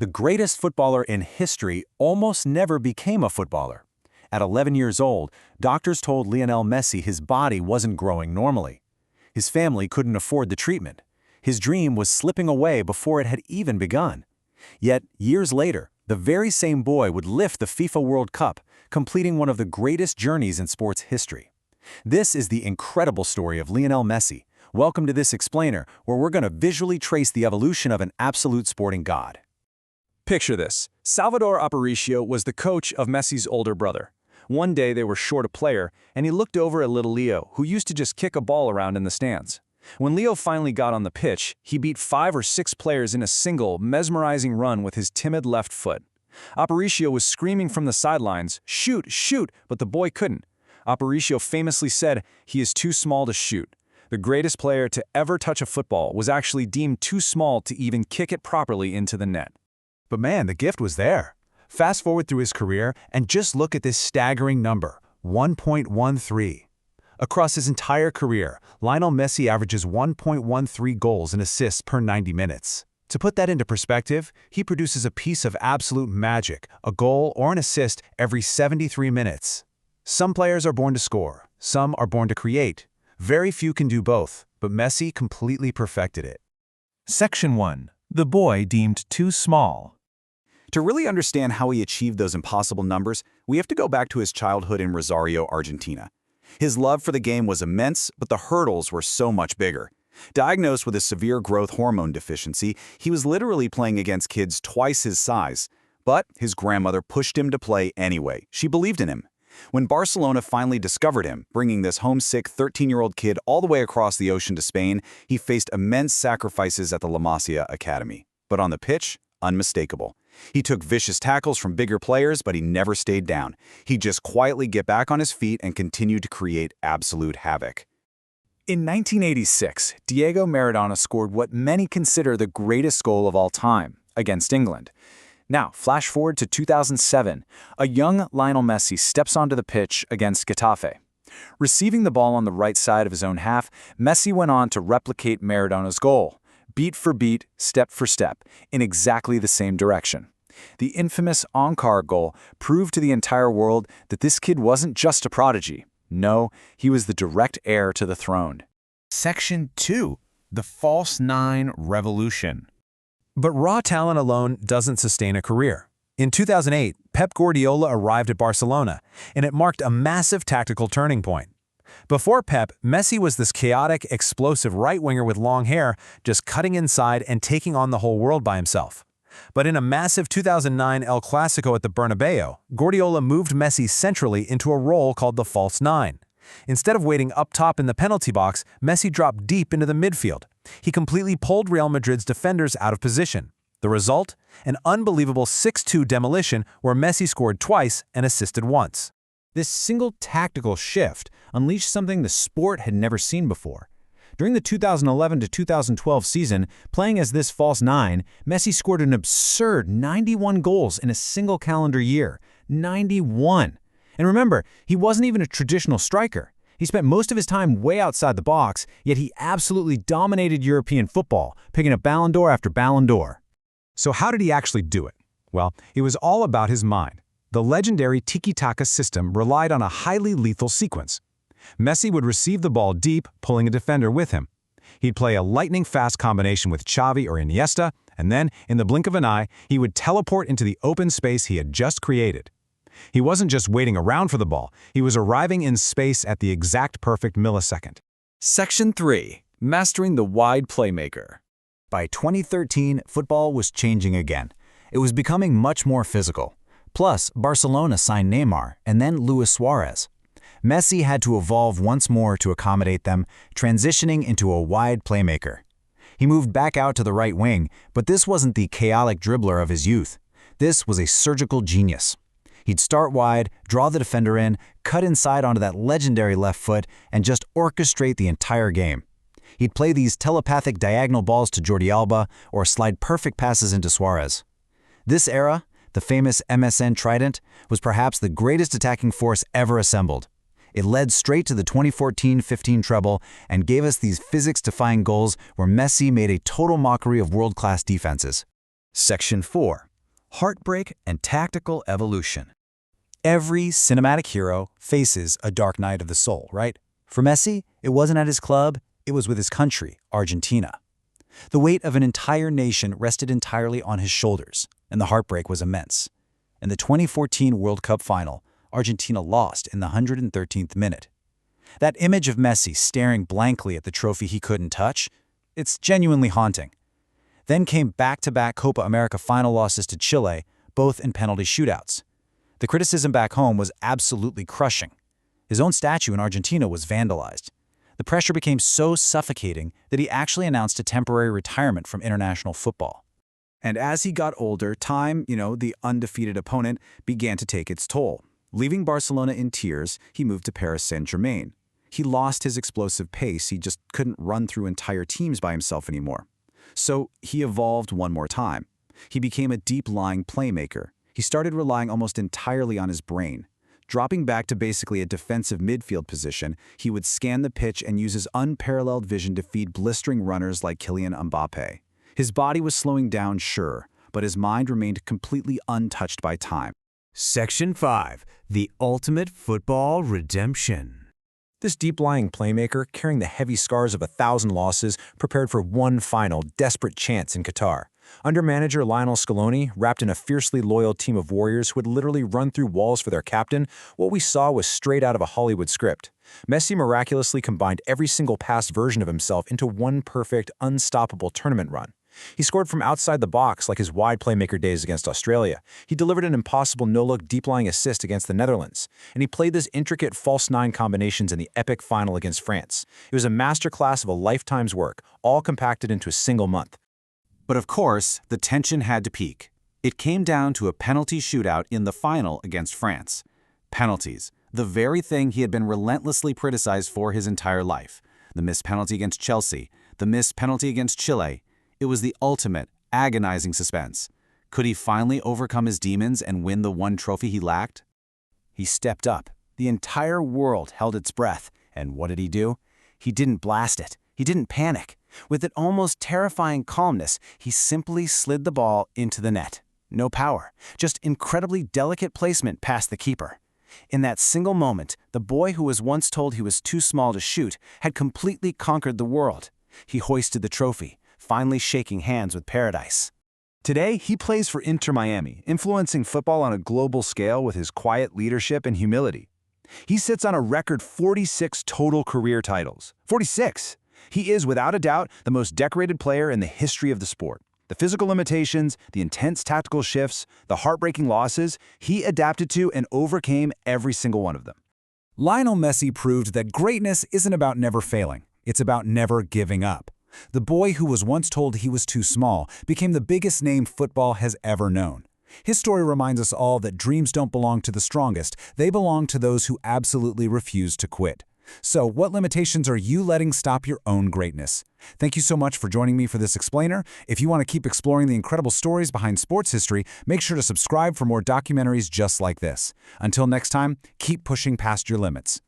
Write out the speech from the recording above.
The greatest footballer in history almost never became a footballer. At 11 years old, doctors told Lionel Messi his body wasn't growing normally. His family couldn't afford the treatment. His dream was slipping away before it had even begun. Yet, years later, the very same boy would lift the FIFA World Cup, completing one of the greatest journeys in sports history. This is the incredible story of Lionel Messi. Welcome to this explainer, where we're going to visually trace the evolution of an absolute sporting god. Picture this. Salvador Aparicio was the coach of Messi's older brother. One day they were short a player, and he looked over at little Leo, who used to just kick a ball around in the stands. When Leo finally got on the pitch, he beat 5 or 6 players in a single, mesmerizing run with his timid left foot. Aparicio was screaming from the sidelines, "Shoot, shoot!" but the boy couldn't. Aparicio famously said, "He is too small to shoot." The greatest player to ever touch a football was actually deemed too small to even kick it properly into the net. But man, the gift was there. Fast forward through his career and just look at this staggering number, 1.13. Across his entire career, Lionel Messi averages 1.13 goals and assists per 90 minutes. To put that into perspective, he produces a piece of absolute magic, a goal or an assist every 73 minutes. Some players are born to score, some are born to create. Very few can do both, but Messi completely perfected it. Section 1. The boy deemed too small. To really understand how he achieved those impossible numbers, we have to go back to his childhood in Rosario, Argentina. His love for the game was immense, but the hurdles were so much bigger. Diagnosed with a severe growth hormone deficiency, he was literally playing against kids twice his size. But his grandmother pushed him to play anyway. She believed in him. When Barcelona finally discovered him, bringing this homesick 13-year-old kid all the way across the ocean to Spain, he faced immense sacrifices at the La Masia Academy. But on the pitch, unmistakable. He took vicious tackles from bigger players, but he never stayed down. He'd just quietly get back on his feet and continue to create absolute havoc. In 1986, Diego Maradona scored what many consider the greatest goal of all time, against England. Now, flash forward to 2007, a young Lionel Messi steps onto the pitch against Getafe. Receiving the ball on the right side of his own half, Messi went on to replicate Maradona's goal, beat for beat, step for step, in exactly the same direction. The infamous Encore goal proved to the entire world that this kid wasn't just a prodigy. No, he was the direct heir to the throne. Section 2. The false nine revolution. But raw talent alone doesn't sustain a career. In 2008, Pep Guardiola arrived at Barcelona, and it marked a massive tactical turning point. Before Pep, Messi was this chaotic, explosive right-winger with long hair, just cutting inside and taking on the whole world by himself. But in a massive 2009 El Clasico at the Bernabeu, Guardiola moved Messi centrally into a role called the false nine. Instead of waiting up top in the penalty box, Messi dropped deep into the midfield. He completely pulled Real Madrid's defenders out of position. The result? An unbelievable 6-2 demolition where Messi scored twice and assisted once. This single tactical shift unleashed something the sport had never seen before. During the 2011 to 2012 season, playing as this false nine, Messi scored an absurd 91 goals in a single calendar year. 91! And remember, he wasn't even a traditional striker. He spent most of his time way outside the box, yet he absolutely dominated European football, picking up Ballon d'Or after Ballon d'Or. So how did he actually do it? Well, it was all about his mind. The legendary tiki-taka system relied on a highly lethal sequence. Messi would receive the ball deep, pulling a defender with him. He'd play a lightning-fast combination with Xavi or Iniesta, and then, in the blink of an eye, he would teleport into the open space he had just created. He wasn't just waiting around for the ball, he was arriving in space at the exact perfect millisecond. Section 3. Mastering the wide playmaker. By 2013, football was changing again. It was becoming much more physical. Plus, Barcelona signed Neymar and then Luis Suarez. Messi had to evolve once more to accommodate them, transitioning into a wide playmaker. He moved back out to the right wing, but this wasn't the chaotic dribbler of his youth. This was a surgical genius. He'd start wide, draw the defender in, cut inside onto that legendary left foot, and just orchestrate the entire game. He'd play these telepathic diagonal balls to Jordi Alba or slide perfect passes into Suarez. This era, the famous MSN Trident, was perhaps the greatest attacking force ever assembled. It led straight to the 2014-15 treble and gave us these physics-defying goals where Messi made a total mockery of world-class defenses. Section 4. heartbreak, and tactical evolution. Every cinematic hero faces a dark night of the soul, right? For Messi, it wasn't at his club, it was with his country, Argentina. The weight of an entire nation rested entirely on his shoulders, and the heartbreak was immense. In the 2014 World Cup final, Argentina lost in the 113th minute. That image of Messi staring blankly at the trophy he couldn't touch, it's genuinely haunting. Then came back-to-back Copa America final losses to Chile, both in penalty shootouts. The criticism back home was absolutely crushing. His own statue in Argentina was vandalized. The pressure became so suffocating that he actually announced a temporary retirement from international football. And as he got older, time, the undefeated opponent, began to take its toll. Leaving Barcelona in tears, he moved to Paris Saint-Germain. He lost his explosive pace, he just couldn't run through entire teams by himself anymore. So he evolved one more time. He became a deep-lying playmaker. He started relying almost entirely on his brain. Dropping back to basically a defensive midfield position, he would scan the pitch and use his unparalleled vision to feed blistering runners like Kylian Mbappé. His body was slowing down, sure, but his mind remained completely untouched by time. Section 5. The Ultimate Football Redemption. This deep-lying playmaker, carrying the heavy scars of 1,000 losses, prepared for one final, desperate chance in Qatar. Under manager Lionel Scaloni, wrapped in a fiercely loyal team of warriors who would literally run through walls for their captain, what we saw was straight out of a Hollywood script. Messi miraculously combined every single past version of himself into one perfect, unstoppable tournament run. He scored from outside the box like his wide playmaker days against Australia. He delivered an impossible no-look deep-lying assist against the Netherlands. And he played this intricate false nine combinations in the epic final against France. It was a masterclass of a lifetime's work, all compacted into a single month. But of course, the tension had to peak. It came down to a penalty shootout in the final against France. Penalties, the very thing he had been relentlessly criticized for his entire life. The missed penalty against Chelsea, the missed penalty against Chile. It was the ultimate, agonizing suspense. Could he finally overcome his demons and win the one trophy he lacked? He stepped up. The entire world held its breath. And what did he do? He didn't blast it. He didn't panic. With an almost terrifying calmness, he simply slid the ball into the net. No power, just incredibly delicate placement past the keeper. In that single moment, the boy who was once told he was too small to shoot had completely conquered the world. He hoisted the trophy, finally shaking hands with paradise. Today, he plays for Inter Miami, influencing football on a global scale with his quiet leadership and humility. He sits on a record 46 total career titles. 46! He is, without a doubt, the most decorated player in the history of the sport. The physical limitations, the intense tactical shifts, the heartbreaking losses, he adapted to and overcame every single one of them. Lionel Messi proved that greatness isn't about never failing. It's about never giving up. The boy who was once told he was too small became the biggest name football has ever known. His story reminds us all that dreams don't belong to the strongest, they belong to those who absolutely refuse to quit. So, what limitations are you letting stop your own greatness? Thank you so much for joining me for this explainer. If you want to keep exploring the incredible stories behind sports history, make sure to subscribe for more documentaries just like this. Until next time, keep pushing past your limits.